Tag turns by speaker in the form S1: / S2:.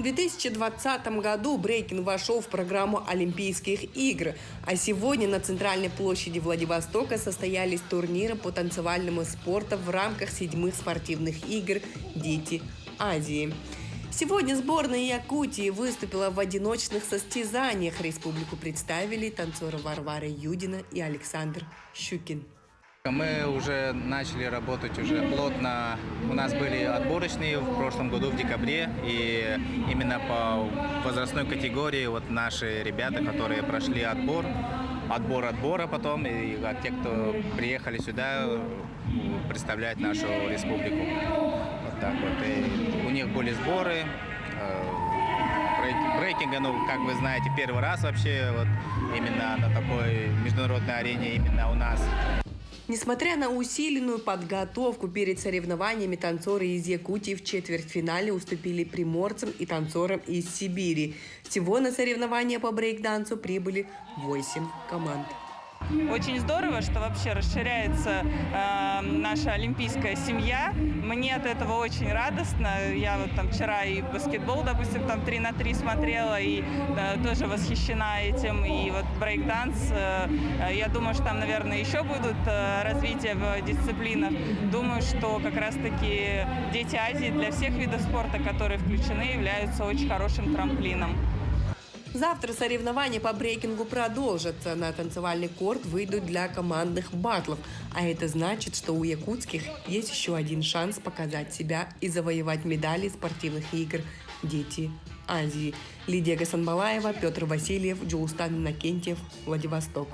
S1: В 2020 году брейкинг вошел в программу Олимпийских игр, а сегодня на центральной площади Владивостока состоялись турниры по танцевальному спорту в рамках 7-х спортивных игр «Дети Азии». Сегодня сборная Якутии выступила в одиночных состязаниях. Республику представили танцоры Варвара Юдина и Александр Щукин.
S2: Мы уже начали работать уже плотно. У нас были отборочные в прошлом году в декабре, и именно по возрастной категории вот наши ребята, которые прошли отбора потом, и те, кто приехали сюда представлять нашу республику. Вот так вот. И у них были сборы. Брейкинга, как вы знаете, первый раз вообще вот именно на такой международной арене именно у нас.
S1: Несмотря на усиленную подготовку перед соревнованиями, танцоры из Якутии в четвертьфинале уступили приморцам и танцорам из Сибири. Всего на соревнования по брейк-дансу прибыли 8 команд.
S3: Очень здорово, что вообще расширяется наша олимпийская семья. Мне от этого очень радостно. Я вот там вчера и баскетбол, допустим, там 3 на 3 смотрела, и тоже восхищена этим. И вот брейк-данс, я думаю, что там, наверное, еще будут развития в дисциплинах. Думаю, что как раз-таки Дети Азии для всех видов спорта, которые включены, являются очень хорошим трамплином.
S1: Завтра соревнования по брейкингу продолжатся. На танцевальный корт выйдут для командных баттлов. А это значит, что у якутских есть еще один шанс показать себя и завоевать медали спортивных игр «Дети Азии». Лидия Гасанбалаева, Петр Васильев, Джулстан Иннокентьев, Владивосток.